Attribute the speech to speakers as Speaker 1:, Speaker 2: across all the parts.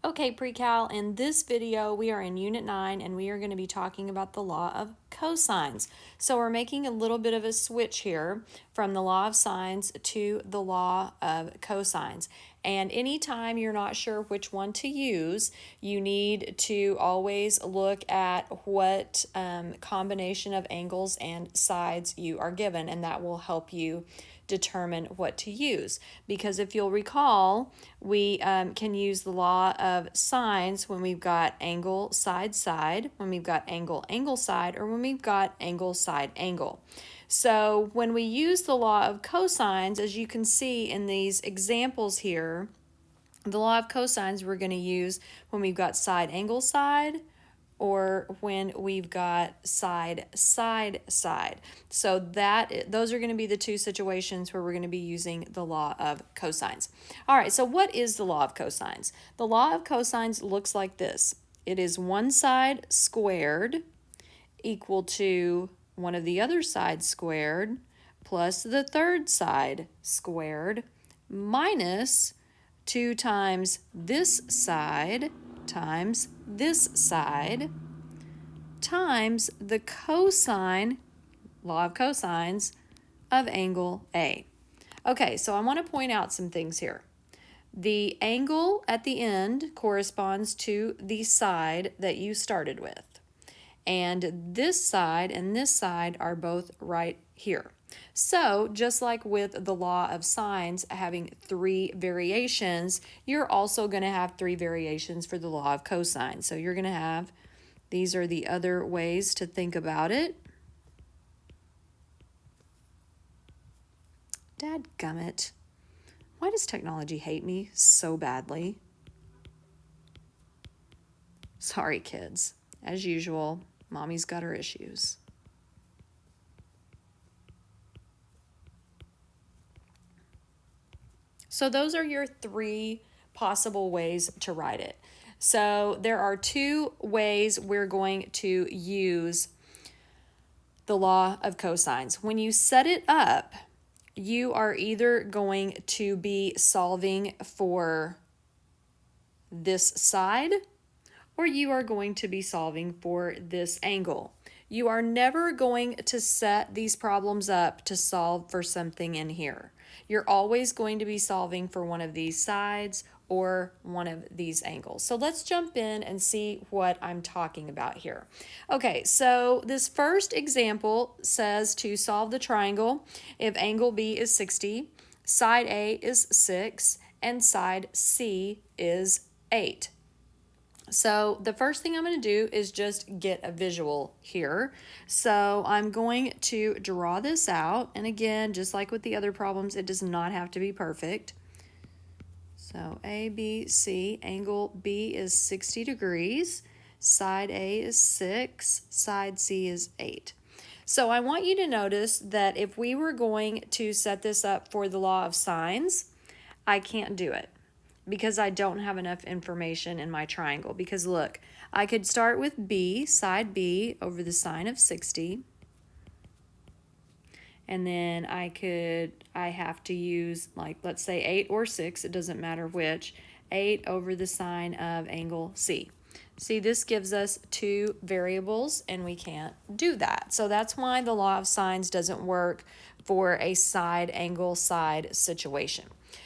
Speaker 1: Okay, pre-cal, in this video we are in Unit 9 and we are going to be talking about the law of cosines. So we're making a little bit of a switch here from the law of sines to the law of cosines. And anytime you're not sure which one to use, you need to always look at what combination of angles and sides you are given, and that will help you determine what to use. Because if you'll recall, we can use the law of sines when we've got angle, side, side, when we've got angle, angle, side, or when we've got angle, side, angle. So when we use the law of cosines, as you can see in these examples here, the law of cosines we're going to use when we've got side, angle, side, or when we've got side, side, side. So those are going to be the two situations where we're going to be using the law of cosines. All right, so what is the law of cosines? The law of cosines looks like this. It is one side squared equal to one of the other sides squared plus the third side squared minus 2 times this side times this side times the cosine, law of cosines, of angle A. Okay, so I want to point out some things here. The angle at the end corresponds to the side that you started with. And this side and this side are both right here. So just like with the law of sines having 3 variations, you're also going to have 3 variations for the law of cosines. So you're going to have, these are the other ways to think about it. Dadgummit. Why does technology hate me so badly? Sorry, kids. As usual, Mommy's got her issues. So those are your 3 possible ways to write it. So there are 2 ways we're going to use the law of cosines. When you set it up, you are either going to be solving for this side or you are going to be solving for this angle. You are never going to set these problems up to solve for something in here. You're always going to be solving for one of these sides or one of these angles. So let's jump in and see what I'm talking about here. Okay, so this first example says to solve the triangle if angle B is 60, side A is 6, and side C is 8. So the first thing I'm going to do is just get a visual here. So I'm going to draw this out. And again, just like with the other problems, it does not have to be perfect. So A, B, C, angle B is 60 degrees. Side A is 6, side C is 8. So I want you to notice that if we were going to set this up for the law of sines, I can't do it, because I don't have enough information in my triangle. Because look, I could start with B, side B, over the sine of 60. And then I have to use, like, let's say 8 or 6, it doesn't matter which, 8 over the sine of angle C. See, this gives us 2 variables, and we can't do that. So that's why the law of sines doesn't work for a side angle side situation.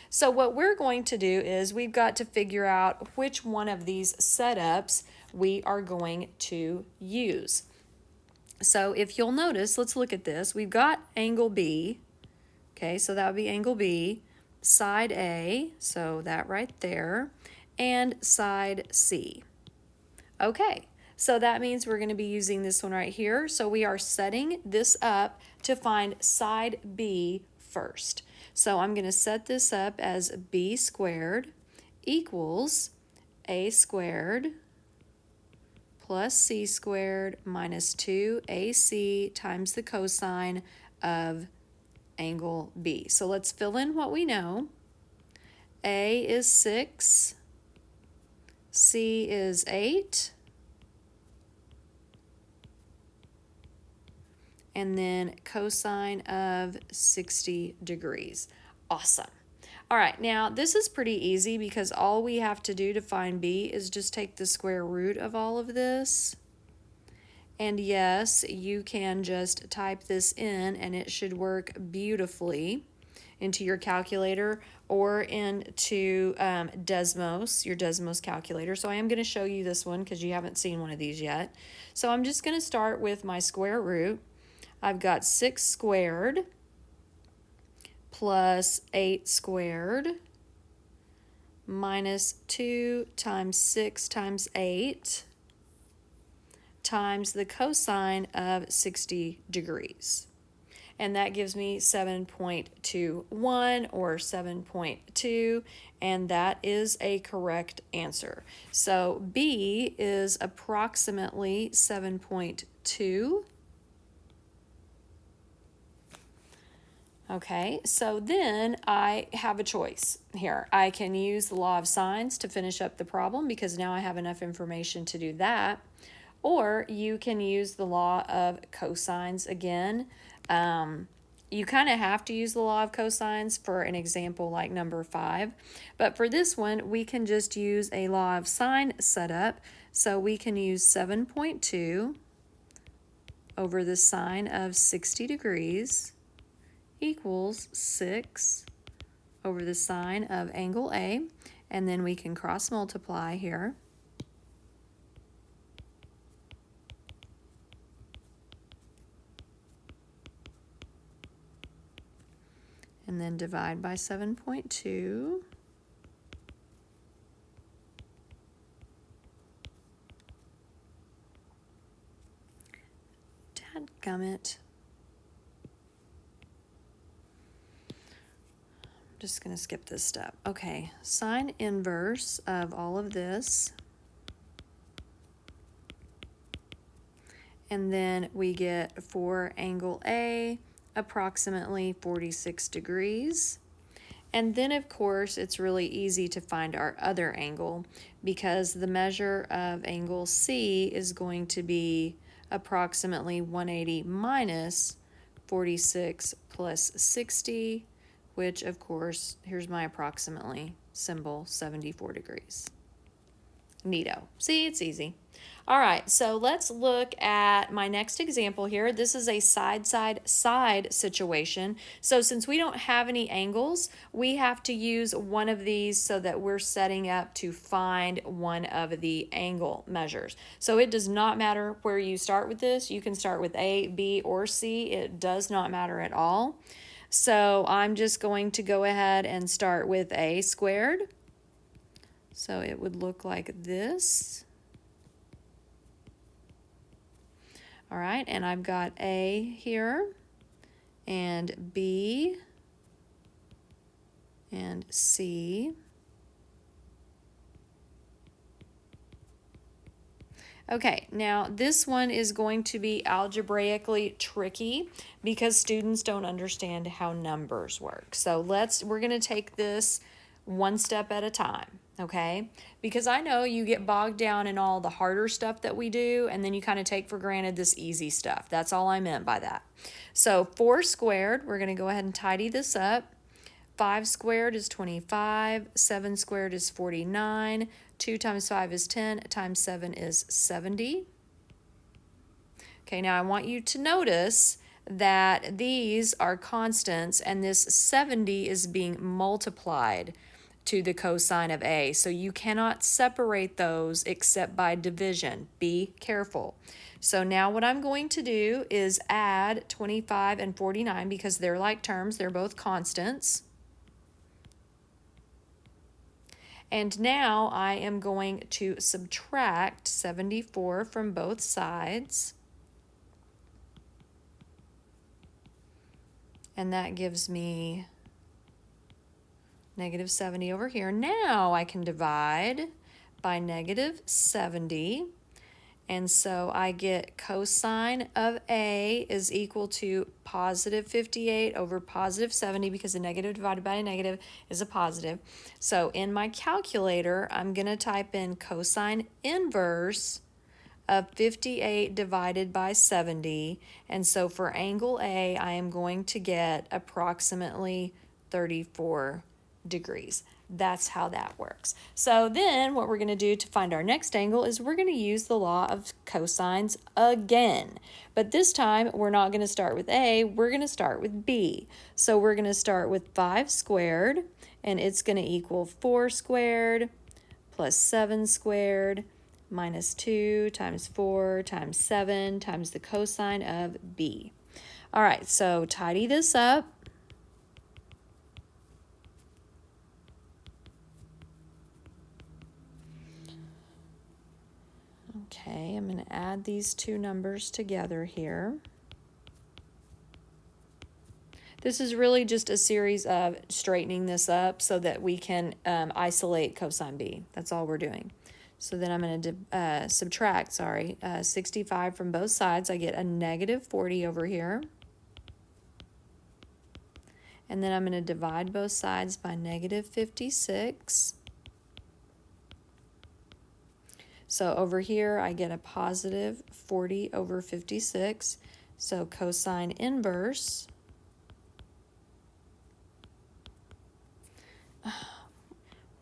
Speaker 1: So what we're going to do is we've got to figure out which one of these setups we are going to use. So if you'll notice, let's look at this. We've got angle B. Okay, so that would be angle B, side A, so that right there, and side C. Okay, so that means we're going to be using this one right here. So we are setting this up to find side B first. So I'm going to set this up as B squared equals A squared plus C squared minus 2AC times the cosine of angle B. So let's fill in what we know. A is 6, C is 8, and then cosine of 60 degrees. Awesome. All right, now this is pretty easy because all we have to do to find b is just take the square root of all of this. And yes, you can just type this in and it should work beautifully into your calculator or into Desmos, your Desmos calculator. So I am going to show you this one because you haven't seen one of these yet. So I'm just going to start with my square root. I've got 6 squared plus 8 squared minus 2 times 6 times 8 times the cosine of 60 degrees. And that gives me 7.21 or 7.2, and that is a correct answer. So B is approximately 7.2. Okay, so then I have a choice here. I can use the law of sines to finish up the problem because now I have enough information to do that. Or you can use the law of cosines again. You kind of have to use the law of cosines for an example like number 5. But for this one, we can just use a law of sine setup. So we can use 7.2 over the sine of 60 degrees equals 6 over the sine of angle A. And then we can cross multiply here. And then divide by 7.2. Dadgummit. I'm just going to skip this step. Okay, sine inverse of all of this. And then we get for angle A, approximately 46 degrees. And then, of course, it's really easy to find our other angle because the measure of angle C is going to be approximately 180 minus 46 plus 60, which, of course, here's my approximately symbol, 74 degrees. Neato. See, it's easy. All right, so let's look at my next example here. This is a side-side-side situation. So since we don't have any angles, we have to use one of these so that we're setting up to find one of the angle measures. So it does not matter where you start with this. You can start with A, B, or C. It does not matter at all. So I'm just going to go ahead and start with A squared. So it would look like this. All right, and I've got A here, and B, and C. Okay, now this one is going to be algebraically tricky because students don't understand how numbers work. So we're going to take this one step at a time, okay? Because I know you get bogged down in all the harder stuff that we do, and then you kind of take for granted this easy stuff. That's all I meant by that. So 4 squared, we're going to go ahead and tidy this up. 5 squared is 25, 7 squared is 49, 2 times 5 is 10, times 7 is 70. Okay, now I want you to notice that these are constants, and this 70 is being multiplied to the cosine of A. So you cannot separate those except by division. Be careful. So now what I'm going to do is add 25 and 49 because they're like terms. They're both constants. And now I am going to subtract 74 from both sides. And that gives me negative 70 over here. Now I can divide by negative 70. And so I get cosine of A is equal to positive 58 over positive 70 because a negative divided by a negative is a positive. So in my calculator, I'm going to type in cosine inverse of 58 divided by 70. And so for angle A, I am going to get approximately 34 degrees. That's how that works. So then what we're going to do to find our next angle is we're going to use the law of cosines again. But this time we're not going to start with A, we're going to start with B. So we're going to start with 5 squared, and it's going to equal 4 squared plus 7 squared minus 2 times 4 times 7 times the cosine of B. All right, so tidy this up. Okay, I'm going to add these two numbers together here. This is really just a series of straightening this up so that we can isolate cosine B. That's all we're doing. So then I'm going to subtract, 65 from both sides. I get a negative 40 over here. And then I'm going to divide both sides by negative 56. So over here I get a positive 40 over 56. So cosine inverse.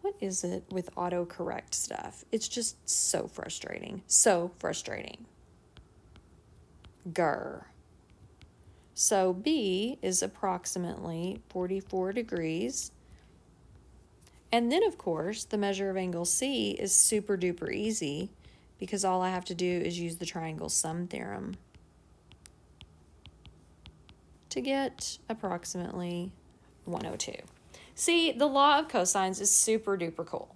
Speaker 1: What is it with autocorrect stuff? It's just so frustrating. So frustrating. Grr. So B is approximately 44 degrees. And then, of course, the measure of angle C is super duper easy because all I have to do is use the triangle sum theorem to get approximately 102. See, the law of cosines is super duper cool.